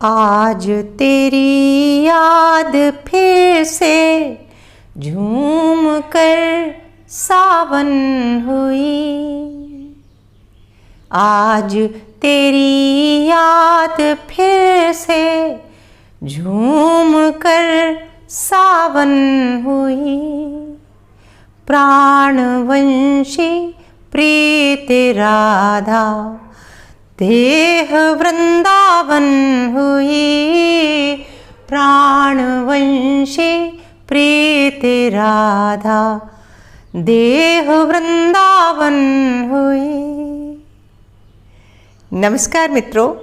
आज तेरी याद फिर से झूम कर सावन हुई। आज तेरी याद फिर से झूम कर सावन हुई। प्राणवंशी प्रीत राधा देह वृंदावन हुई। प्राणवंशी प्रीत राधा देह वृंदावन हुई। नमस्कार मित्रों,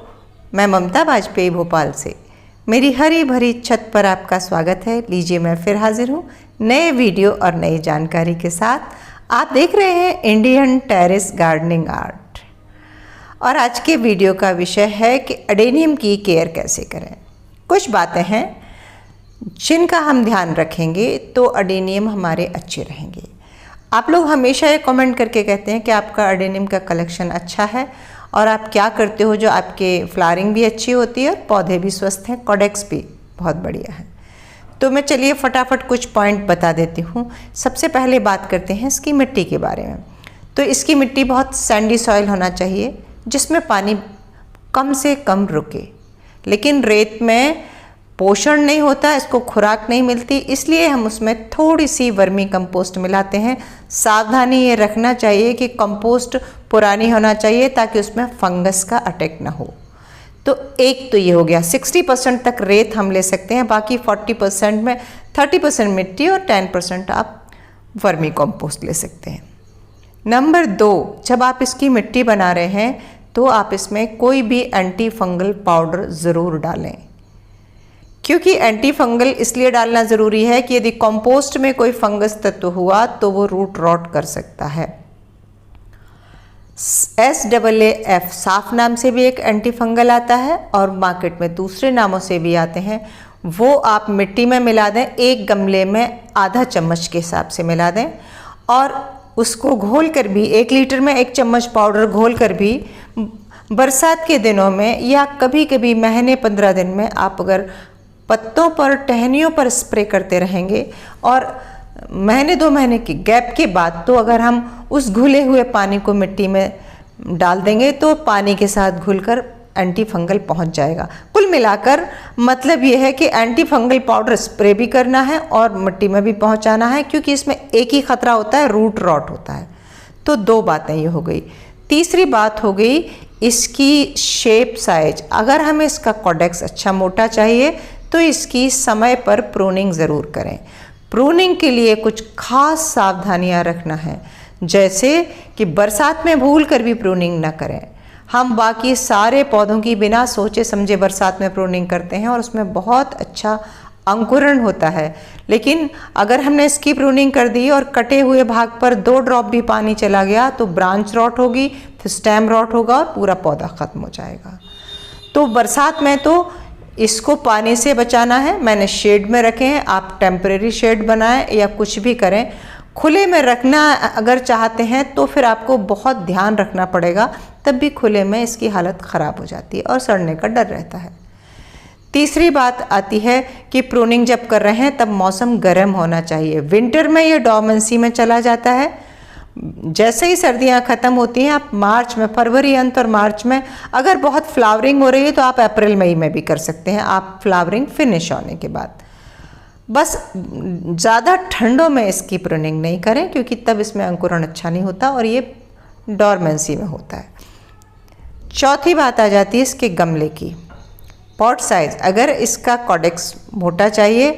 मैं ममता वाजपेयी भोपाल से मेरी हरी भरी छत पर आपका स्वागत है। लीजिए, मैं फिर हाजिर हूँ नए वीडियो और नई जानकारी के साथ। आप देख रहे हैं इंडियन टेरेस गार्डनिंग आर्ट और आज के वीडियो का विषय है कि अडेनियम की केयर कैसे करें। कुछ बातें हैं जिनका हम ध्यान रखेंगे तो अडेनियम हमारे अच्छे रहेंगे। आप लोग हमेशा ये कमेंट करके कहते हैं कि आपका अडेनियम का कलेक्शन अच्छा है और आप क्या करते हो जो आपके फ्लावरिंग भी अच्छी होती है और पौधे भी स्वस्थ हैं, कॉडेक्स भी बहुत बढ़िया है। तो मैं चलिए फटाफट कुछ पॉइंट बता देती हूँ। सबसे पहले बात करते हैं इसकी मिट्टी के बारे में। तो इसकी मिट्टी बहुत सैंडी सॉइल होना चाहिए जिसमें पानी कम से कम रुके, लेकिन रेत में पोषण नहीं होता, इसको खुराक नहीं मिलती, इसलिए हम उसमें थोड़ी सी वर्मी कंपोस्ट मिलाते हैं। सावधानी ये रखना चाहिए कि कंपोस्ट पुरानी होना चाहिए ताकि उसमें फंगस का अटैक ना हो। तो एक तो ये हो गया। 60% तक रेत हम ले सकते हैं, बाकी 40% में 30% मिट्टी और 10% आप वर्मी कंपोस्ट ले सकते हैं। नंबर 2, जब आप इसकी मिट्टी बना रहे हैं तो आप इसमें कोई भी एंटी फंगल पाउडर ज़रूर डालें, क्योंकि एंटी फंगल इसलिए डालना ज़रूरी है कि यदि कंपोस्ट में कोई फंगस तत्व हुआ तो वो रूट रॉट कर सकता है। SAAF साफ नाम से भी एक एंटी फंगल आता है और मार्केट में दूसरे नामों से भी आते हैं। वो आप मिट्टी में मिला दें, एक गमले में आधा चम्मच के हिसाब से मिला दें और उसको घोल कर भी 1 लीटर में 1 चम्मच पाउडर घोल कर भी बरसात के दिनों में या कभी कभी महीने 15 दिन में आप अगर पत्तों पर, टहनियों पर स्प्रे करते रहेंगे और महीने 2 महीने की गैप के बाद तो अगर हम उस घुले हुए पानी को मिट्टी में डाल देंगे तो पानी के साथ घुलकर एंटी फंगल पहुंच जाएगा। कुल मिलाकर मतलब ये है कि एंटी फंगल पाउडर स्प्रे भी करना है और मिट्टी में भी पहुंचाना है, क्योंकि इसमें एक ही खतरा होता है, रूट रॉट होता है। तो 2 बातें ये हो गई। तीसरी बात हो गई इसकी शेप साइज। अगर हमें इसका कॉडेक्स अच्छा मोटा चाहिए तो इसकी समय पर प्रूनिंग ज़रूर करें। प्रूनिंग के लिए कुछ खास सावधानियां रखना है, जैसे कि बरसात में भूल कर भी प्रूनिंग ना करें। हम बाकी सारे पौधों की बिना सोचे समझे बरसात में प्रूनिंग करते हैं और उसमें बहुत अच्छा अंकुरण होता है, लेकिन अगर हमने इसकी प्रूनिंग कर दी और कटे हुए भाग पर 2 ड्रॉप भी पानी चला गया तो ब्रांच रॉट होगी, फिर स्टेम रॉट होगा और पूरा पौधा ख़त्म हो जाएगा। तो बरसात में तो इसको पानी से बचाना है। मैंने शेड में रखे हैं, आप टेम्परेरी शेड बनाएं या कुछ भी करें। खुले में रखना अगर चाहते हैं तो फिर आपको बहुत ध्यान रखना पड़ेगा, तब भी खुले में इसकी हालत ख़राब हो जाती है और सड़ने का डर रहता है। तीसरी बात आती है कि प्रूनिंग जब कर रहे हैं तब मौसम गर्म होना चाहिए। विंटर में ये डॉर्मेंसी में चला जाता है। जैसे ही सर्दियां ख़त्म होती हैं, आप मार्च में, फरवरी अंत और मार्च में अगर बहुत फ्लावरिंग हो रही है तो आप अप्रैल मई में भी कर सकते हैं, आप फ्लावरिंग फिनिश होने के बाद। बस ज़्यादा ठंडों में इसकी प्रूनिंग नहीं करें, क्योंकि तब इसमें अंकुरण अच्छा नहीं होता और ये डॉर्मेंसी में होता है। चौथी बात आ जाती है इसके गमले की, पॉट साइज़। अगर इसका कॉडेक्स मोटा चाहिए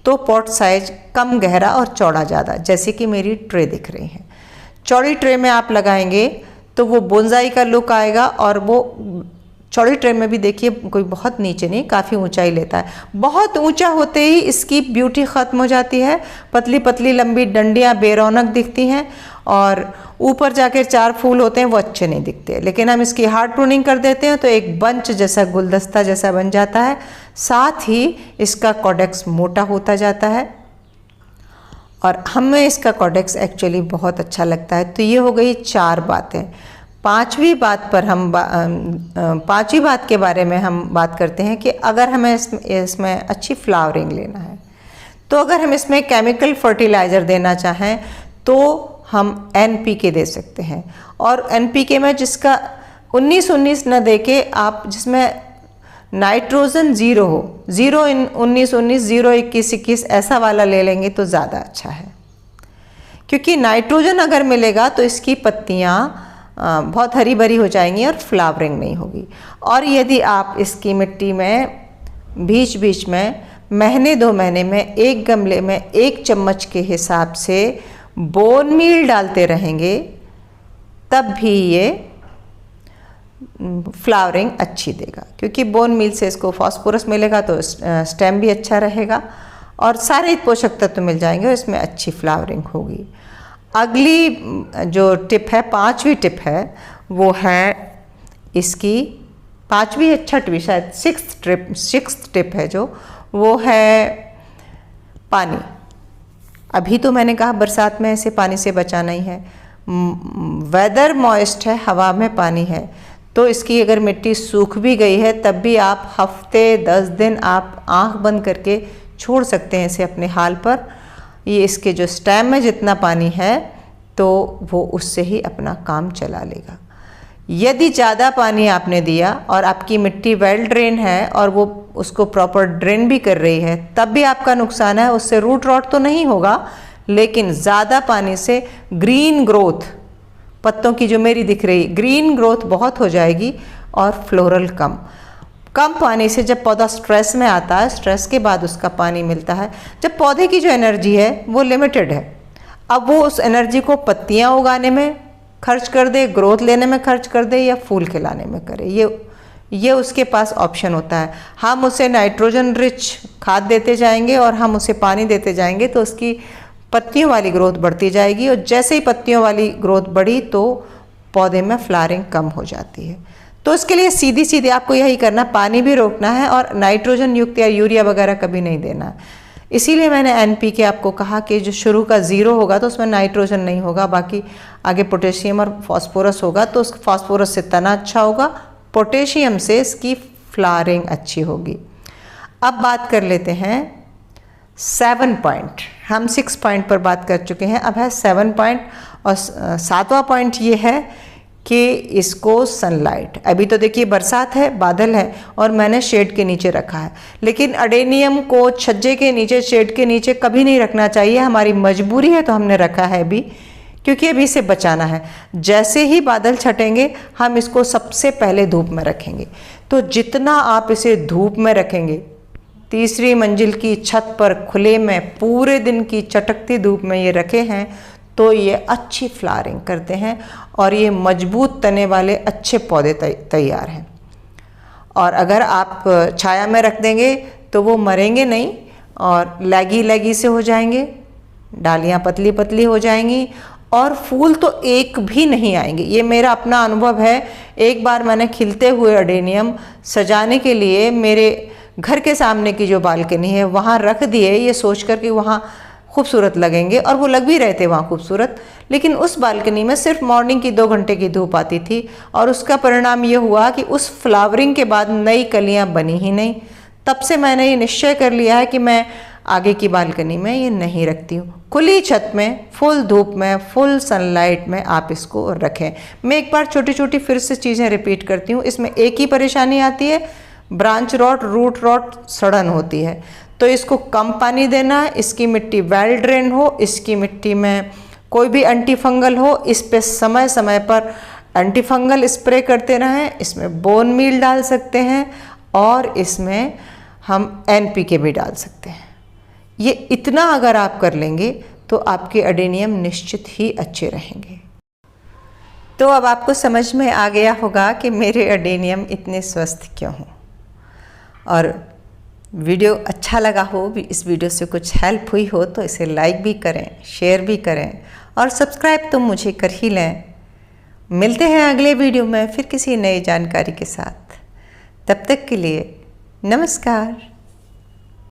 तो पॉट साइज कम गहरा और चौड़ा ज़्यादा, जैसे कि मेरी ट्रे दिख रही है। चौड़ी ट्रे में आप लगाएंगे तो वो बोनसाई का लुक आएगा और वो चौड़ी ट्रे में भी देखिए कोई बहुत नीचे नहीं, काफ़ी ऊंचाई लेता है। बहुत ऊंचा होते ही इसकी ब्यूटी ख़त्म हो जाती है। पतली पतली लंबी डंडियाँ बेरौनक दिखती हैं और ऊपर जाकर 4 फूल होते हैं, वो अच्छे नहीं दिखते। लेकिन हम इसकी हार्ड प्रूनिंग कर देते हैं तो एक बंच जैसा, गुलदस्ता जैसा बन जाता है। साथ ही इसका कॉडेक्स मोटा होता जाता है और हमें इसका कॉडेक्स एक्चुअली बहुत अच्छा लगता है। तो ये हो गई 4 बातें। पांचवी बात के बारे में हम बात करते हैं कि अगर हमें इसमें अच्छी फ्लावरिंग लेना है, तो अगर हम इसमें केमिकल फर्टिलाइज़र देना चाहें तो हम NPK दे सकते हैं। और NPK में जिसका 19-19 न दे के आप जिसमें नाइट्रोजन 0 हो, 0 इन 19-19, 0 21-21 ऐसा वाला ले लेंगे तो ज़्यादा अच्छा है, क्योंकि नाइट्रोजन अगर मिलेगा तो इसकी पत्तियाँ बहुत हरी भरी हो जाएंगी और फ्लावरिंग नहीं होगी। और यदि आप इसकी मिट्टी में बीच बीच में महीने 2 महीने में एक गमले में 1 चम्मच के हिसाब से बोन मील डालते रहेंगे, तब भी ये फ्लावरिंग अच्छी देगा, क्योंकि बोन मील से इसको फास्फोरस मिलेगा तो स्टेम भी अच्छा रहेगा और सारे पोषक तत्व मिल जाएंगे और इसमें अच्छी फ्लावरिंग होगी। अगली जो टिप है, 5वीं टिप है, वो है इसकी 5वीं 6वीं शायद 6th टिप है जो, वो है पानी। अभी तो मैंने कहा बरसात में ऐसे पानी से बचाना ही है। वेदर मॉइस्ट है, हवा में पानी है, तो इसकी अगर मिट्टी सूख भी गई है तब भी आप हफ्ते 10 दिन आप आंख बंद करके छोड़ सकते हैं इसे अपने हाल पर। ये इसके जो स्टेम में जितना पानी है तो वो उससे ही अपना काम चला लेगा। यदि ज़्यादा पानी आपने दिया और आपकी मिट्टी वेल ड्रेन है और वो उसको प्रॉपर ड्रेन भी कर रही है, तब भी आपका नुकसान है। उससे रूट रॉट तो नहीं होगा, लेकिन ज़्यादा पानी से ग्रीन ग्रोथ, पत्तों की जो मेरी दिख रही ग्रीन ग्रोथ बहुत हो जाएगी और फ्लोरल कम पानी से जब पौधा स्ट्रेस में आता है, स्ट्रेस के बाद उसका पानी मिलता है, जब पौधे की जो एनर्जी है वो लिमिटेड है, अब वो उस एनर्जी को पत्तियां उगाने में खर्च कर दे, ग्रोथ लेने में खर्च कर दे या फूल खिलाने में करे, ये उसके पास ऑप्शन होता है। हम उसे नाइट्रोजन रिच खाद देते जाएंगे और हम उसे पानी देते जाएंगे तो उसकी पत्तियों वाली ग्रोथ बढ़ती जाएगी, और जैसे ही पत्तियों वाली ग्रोथ बढ़ी तो पौधे में फ्लावरिंग कम हो जाती है। तो इसके लिए सीधी आपको यही करना, पानी भी रोकना है और नाइट्रोजन युक्त या यूरिया वगैरह कभी नहीं देना है। इसीलिए मैंने NPK आपको कहा कि जो शुरू का 0 होगा तो उसमें नाइट्रोजन नहीं होगा, बाकी आगे पोटेशियम और फास्फोरस होगा, तो उस फास्फोरस से तना अच्छा होगा, पोटेशियम से इसकी फ्लावरिंग अच्छी होगी। अब बात कर लेते हैं 7 पॉइंट। हम 6 पॉइंट पर बात कर चुके हैं, अब है 7 पॉइंट। और 7वां पॉइंट ये है कि इसको सनलाइट, अभी तो देखिए बरसात है, बादल है और मैंने शेड के नीचे रखा है, लेकिन अडेनियम को छज्जे के नीचे, शेड के नीचे कभी नहीं रखना चाहिए। हमारी मजबूरी है तो हमने रखा है अभी, क्योंकि अभी इसे बचाना है। जैसे ही बादल छटेंगे हम इसको सबसे पहले धूप में रखेंगे। तो जितना आप इसे धूप में रखेंगे, 3री मंजिल की छत पर खुले में पूरे दिन की चटकती धूप में ये रखे हैं, तो ये अच्छी फ्लावरिंग करते हैं और ये मजबूत तने वाले अच्छे पौधे तैयार हैं। और अगर आप छाया में रख देंगे तो वो मरेंगे नहीं और लैगी से हो जाएंगे, डालियाँ पतली पतली हो जाएंगी और फूल तो एक भी नहीं आएंगे। ये मेरा अपना अनुभव है। एक बार मैंने खिलते हुए अडेनियम सजाने के लिए मेरे घर के सामने की जो बालकनी है वहाँ रख दिए, ये सोच कर कि वहाँ खूबसूरत लगेंगे, और वो लग भी रहे थे वहाँ खूबसूरत, लेकिन उस बालकनी में सिर्फ मॉर्निंग की 2 घंटे की धूप आती थी और उसका परिणाम ये हुआ कि उस फ्लावरिंग के बाद नई कलियाँ बनी ही नहीं। तब से मैंने ये निश्चय कर लिया है कि मैं आगे की बालकनी में ये नहीं रखती हूँ। खुली छत में, फुल धूप में, फुल सनलाइट में आप इसको रखें। मैं एक बार छोटी छोटी फिर से चीज़ें रिपीट करती हूँ। इसमें एक ही परेशानी आती है, ब्रांच रॉट, रूट रॉट, सड़न होती है। तो इसको कम पानी देना है, इसकी मिट्टी वेल ड्रेन हो, इसकी मिट्टी में कोई भी एंटी फंगल हो, इस पे समय समय पर एंटी फंगल स्प्रे करते रहें। इसमें बोन मील डाल सकते हैं और इसमें हम NPK भी डाल सकते हैं। ये इतना अगर आप कर लेंगे तो आपके अडेनियम निश्चित ही अच्छे रहेंगे। तो अब आपको समझ में आ गया होगा कि मेरे अडेनियम इतने स्वस्थ क्यों हों। और वीडियो अच्छा लगा हो, इस वीडियो से कुछ हेल्प हुई हो तो इसे लाइक भी करें, शेयर भी करें और सब्सक्राइब तो मुझे कर ही लें। मिलते हैं अगले वीडियो में फिर किसी नई जानकारी के साथ। तब तक के लिए नमस्कार।